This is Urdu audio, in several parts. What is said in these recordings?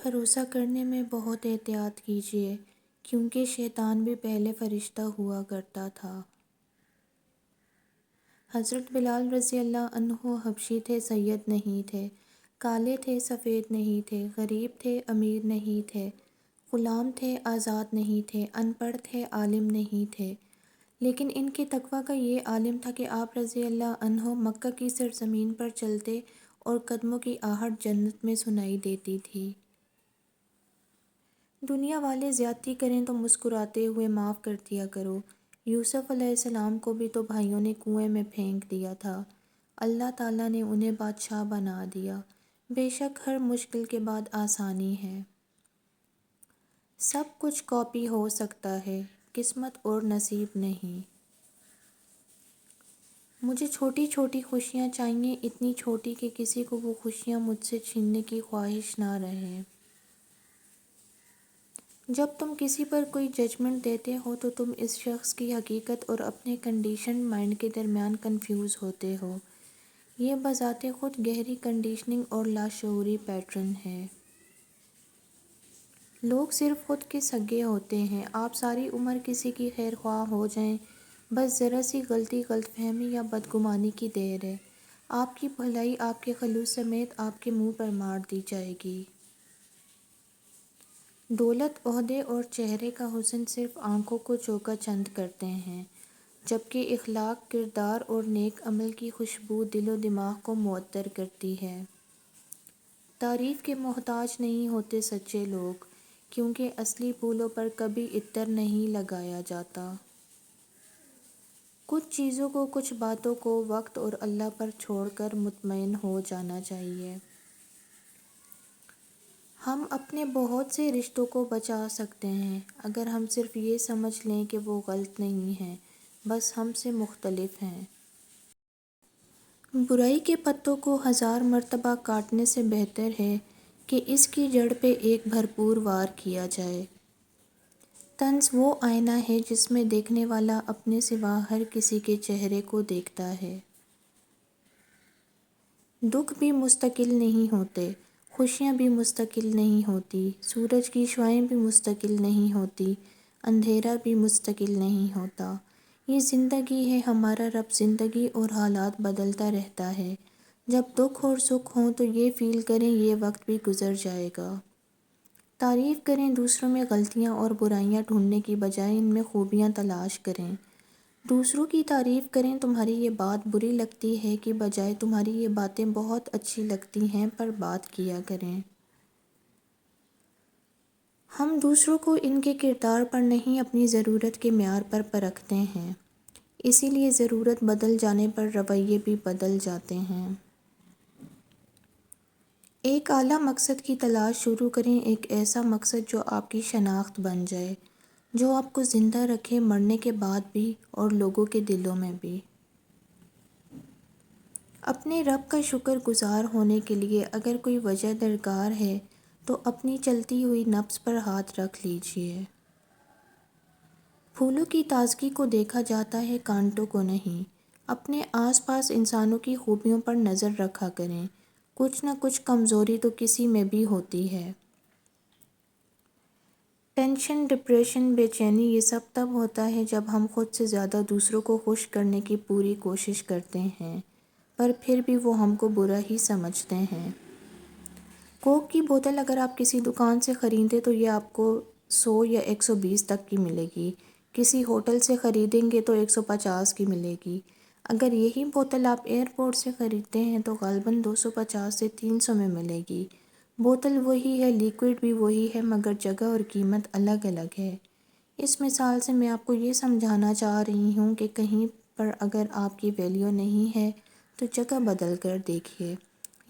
بھروسہ کرنے میں بہت احتیاط کیجیے کیونکہ شیطان بھی پہلے فرشتہ ہوا کرتا تھا۔ حضرت بلال رضی اللہ عنہ حبشی تھے، سید نہیں تھے، کالے تھے، سفید نہیں تھے، غریب تھے، امیر نہیں تھے، غلام تھے، آزاد نہیں تھے، ان پڑھ تھے، عالم نہیں تھے، لیکن ان کے تقویٰ کا یہ عالم تھا کہ آپ رضی اللہ عنہ مکہ کی سرزمین پر چلتے اور قدموں کی آہٹ جنت میں سنائی دیتی تھی۔ دنیا والے زیادتی کریں تو مسکراتے ہوئے معاف کر دیا کرو۔ یوسف علیہ السلام کو بھی تو بھائیوں نے کنویں میں پھینک دیا تھا، اللہ تعالیٰ نے انہیں بادشاہ بنا دیا۔ بے شک ہر مشکل کے بعد آسانی ہے۔ سب کچھ کاپی ہو سکتا ہے، قسمت اور نصیب نہیں۔ مجھے چھوٹی چھوٹی خوشیاں چاہیے، اتنی چھوٹی کہ کسی کو وہ خوشیاں مجھ سے چھیننے کی خواہش نہ رہے۔ جب تم کسی پر کوئی ججمنٹ دیتے ہو تو تم اس شخص کی حقیقت اور اپنے کنڈیشنڈ مائنڈ کے درمیان کنفیوز ہوتے ہو۔ یہ بذات خود گہری کنڈیشننگ اور لاشعوری پیٹرن ہے۔ لوگ صرف خود کے سگے ہوتے ہیں۔ آپ ساری عمر کسی کی خیر خواہ ہو جائیں، بس ذرا سی غلطی، غلط فہمی یا بدگمانی کی دیر ہے، آپ کی بھلائی آپ کے خلوص سمیت آپ کے منہ پر مار دی جائے گی۔ دولت، عہدے اور چہرے کا حسن صرف آنکھوں کو چوکا چند کرتے ہیں، جبکہ اخلاق، کردار اور نیک عمل کی خوشبو دل و دماغ کو معطر کرتی ہے۔ تعریف کے محتاج نہیں ہوتے سچے لوگ، کیونکہ اصلی پھولوں پر کبھی عطر نہیں لگایا جاتا۔ کچھ چیزوں کو، کچھ باتوں کو وقت اور اللہ پر چھوڑ کر مطمئن ہو جانا چاہیے۔ ہم اپنے بہت سے رشتوں کو بچا سکتے ہیں اگر ہم صرف یہ سمجھ لیں کہ وہ غلط نہیں ہیں، بس ہم سے مختلف ہیں۔ برائی کے پتوں کو 1000 مرتبہ کاٹنے سے بہتر ہے کہ اس کی جڑ پہ ایک بھرپور وار کیا جائے۔ طنز وہ آئینہ ہے جس میں دیکھنے والا اپنے سوا ہر کسی کے چہرے کو دیکھتا ہے۔ دکھ بھی مستقل نہیں ہوتے، خوشیاں بھی مستقل نہیں ہوتی، سورج کی شعاعیں بھی مستقل نہیں ہوتی، اندھیرا بھی مستقل نہیں ہوتا۔ یہ زندگی ہے، ہمارا رب زندگی اور حالات بدلتا رہتا ہے۔ جب دکھ اور سکھ ہوں تو یہ فیل کریں یہ وقت بھی گزر جائے گا۔ تعریف کریں، دوسروں میں غلطیاں اور برائیاں ڈھونڈنے کی بجائے ان میں خوبیاں تلاش کریں۔ دوسروں کی تعریف کریں، تمہاری یہ بات بری لگتی ہے کی بجائے تمہاری یہ باتیں بہت اچھی لگتی ہیں پر بات کیا کریں۔ ہم دوسروں کو ان کے کردار پر نہیں اپنی ضرورت کے معیار پر پرکھتے ہیں، اسی لیے ضرورت بدل جانے پر رویے بھی بدل جاتے ہیں۔ ایک اعلیٰ مقصد کی تلاش شروع کریں، ایک ایسا مقصد جو آپ کی شناخت بن جائے، جو آپ کو زندہ رکھے مرنے کے بعد بھی اور لوگوں کے دلوں میں بھی۔ اپنے رب کا شکر گزار ہونے کے لیے اگر کوئی وجہ درکار ہے تو اپنی چلتی ہوئی نبض پر ہاتھ رکھ لیجئے۔ پھولوں کی تازگی کو دیکھا جاتا ہے، کانٹوں کو نہیں۔ اپنے آس پاس انسانوں کی خوبیوں پر نظر رکھا کریں، کچھ نہ کچھ کمزوری تو کسی میں بھی ہوتی ہے۔ ٹینشن، ڈپریشن، بے چینی یہ سب تب ہوتا ہے جب ہم خود سے زیادہ دوسروں کو خوش کرنے کی پوری کوشش کرتے ہیں، پر پھر بھی وہ ہم کو برا ہی سمجھتے ہیں۔ کوک کی بوتل اگر آپ کسی دکان سے خریدیں تو یہ آپ کو 100 یا 120 تک کی ملے گی، کسی ہوٹل سے خریدیں گے تو 150 کی ملے گی۔ اگر یہی بوتل آپ ایئرپورٹ سے خریدتے ہیں تو غالباً 250 سے 300 میں ملے گی۔ بوتل وہی ہے، لیکوئڈ بھی وہی ہے، مگر جگہ اور قیمت الگ الگ ہے۔ اس مثال سے میں آپ کو یہ سمجھانا چاہ رہی ہوں کہ کہیں پر اگر آپ کی ویلیو نہیں ہے تو جگہ بدل کر دیکھیے،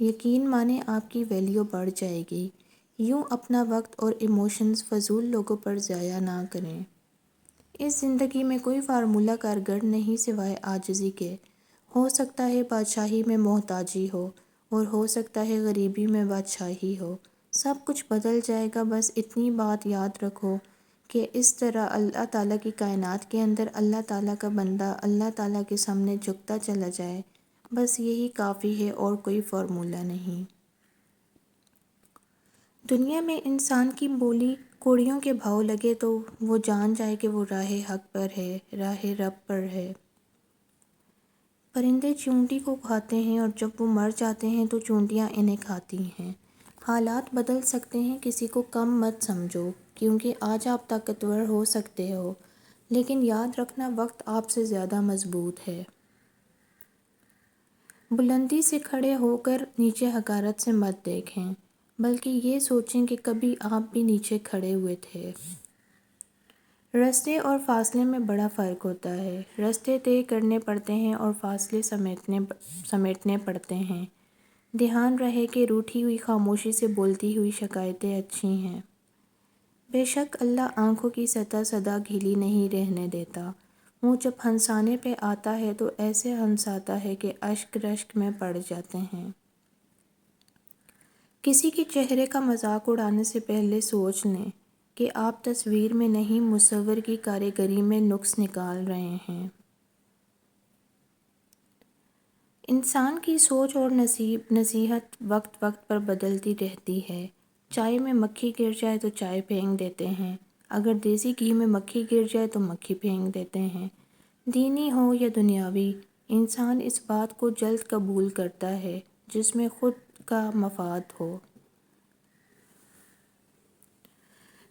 یقین مانیں آپ کی ویلیو بڑھ جائے گی۔ یوں اپنا وقت اور ایموشنز فضول لوگوں پر ضائع نہ کریں۔ اس زندگی میں کوئی فارمولہ کارگر نہیں سوائے عاجزی کے۔ ہو سکتا ہے بادشاہی میں محتاجی ہو، اور ہو سکتا ہے غریبی میں بادشاہی ہو، سب کچھ بدل جائے گا۔ بس اتنی بات یاد رکھو کہ اس طرح اللہ تعالیٰ کی کائنات کے اندر اللہ تعالیٰ کا بندہ اللہ تعالیٰ کے سامنے جھکتا چلا جائے، بس یہی کافی ہے اور کوئی فارمولہ نہیں۔ دنیا میں انسان کی بولی کوڑیوں کے بھاؤ لگے تو وہ جان جائے کہ وہ راہ حق پر ہے، راہ رب پر ہے۔ پرندے چونٹی کو کھاتے ہیں اور جب وہ مر جاتے ہیں تو چونٹیاں انہیں کھاتی ہیں۔ حالات بدل سکتے ہیں، کسی کو کم مت سمجھو، کیونکہ آج آپ طاقتور ہو سکتے ہو، لیکن یاد رکھنا وقت آپ سے زیادہ مضبوط ہے۔ بلندی سے کھڑے ہو کر نیچے حقارت سے مت دیکھیں، بلکہ یہ سوچیں کہ کبھی آپ بھی نیچے کھڑے ہوئے تھے۔ راستے اور فاصلے میں بڑا فرق ہوتا ہے۔ راستے طے کرنے پڑتے ہیں اور فاصلے سمیٹنے پڑتے ہیں۔ دھیان رہے کہ روٹھی ہوئی خاموشی سے بولتی ہوئی شکایتیں اچھی ہیں۔ بے شک اللہ آنکھوں کی سطح سدا گیلی نہیں رہنے دیتا۔ وہ جب ہنسانے پہ آتا ہے تو ایسے ہنساتا ہے کہ اشک رشک میں پڑ جاتے ہیں۔ کسی کے چہرے کا مذاق اڑانے سے پہلے سوچ لیں کہ آپ تصویر میں نہیں مصور کی کاریگری میں نقص نکال رہے ہیں۔ انسان کی سوچ اور نصیحت وقت وقت پر بدلتی رہتی ہے۔ چائے میں مکھی گر جائے تو چائے پھینک دیتے ہیں، اگر دیسی گھی میں مکھی گر جائے تو مکھی پھینک دیتے ہیں۔ دینی ہو یا دنیاوی، انسان اس بات کو جلد قبول کرتا ہے جس میں خود کا مفاد ہو۔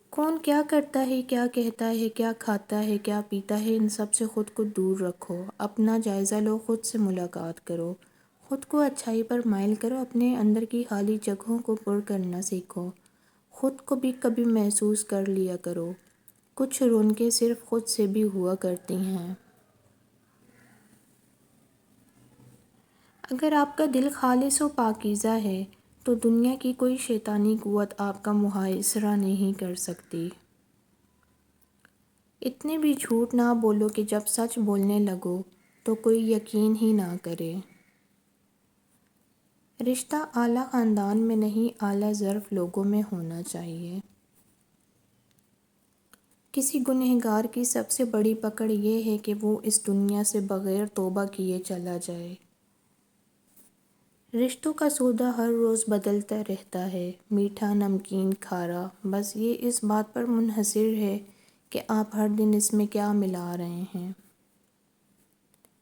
کون کیا کرتا ہے، کیا کہتا ہے، کیا کھاتا ہے، کیا پیتا ہے، ان سب سے خود کو دور رکھو۔ اپنا جائزہ لو، خود سے ملاقات کرو، خود کو اچھائی پر مائل کرو، اپنے اندر کی خالی جگہوں کو پر کرنا سیکھو۔ خود کو بھی کبھی محسوس کر لیا کرو۔ کچھ رونقیں صرف خود سے بھی ہوا کرتی ہیں۔ اگر آپ کا دل خالص و پاکیزہ ہے تو دنیا کی کوئی شیطانی قوت آپ کا محاصرہ نہیں کر سکتی۔ اتنے بھی جھوٹ نہ بولو کہ جب سچ بولنے لگو تو کوئی یقین ہی نہ کرے۔ رشتہ اعلیٰ خاندان میں نہیں، اعلیٰ ظرف لوگوں میں ہونا چاہیے۔ کسی گنہگار کی سب سے بڑی پکڑ یہ ہے کہ وہ اس دنیا سے بغیر توبہ کیے چلا جائے۔ رشتوں کا سودا ہر روز بدلتا رہتا ہے، میٹھا، نمکین، کھارا، بس یہ اس بات پر منحصر ہے کہ آپ ہر دن اس میں کیا ملا رہے ہیں۔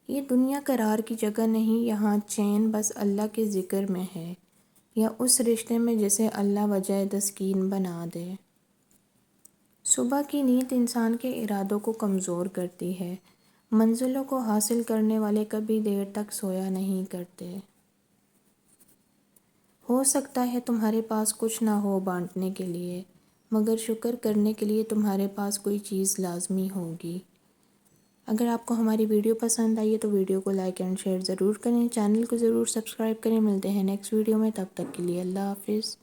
یہ دنیا قرار کی جگہ نہیں، یہاں چین بس اللہ کے ذکر میں ہے، یا اس رشتے میں جسے اللہ وجہ تسکین بنا دے۔ صبح کی نیند انسان کے ارادوں کو کمزور کرتی ہے۔ منزلوں کو حاصل کرنے والے کبھی دیر تک سویا نہیں کرتے۔ ہو سکتا ہے تمہارے پاس کچھ نہ ہو بانٹنے کے لیے، مگر شکر کرنے کے لیے تمہارے پاس کوئی چیز لازمی ہوگی۔ اگر آپ کو ہماری ویڈیو پسند آئی ہے تو ویڈیو کو لائک اینڈ شیئر ضرور کریں، چینل کو ضرور سبسکرائب کریں۔ ملتے ہیں نیکسٹ ویڈیو میں، تب تک کے لیے اللہ حافظ۔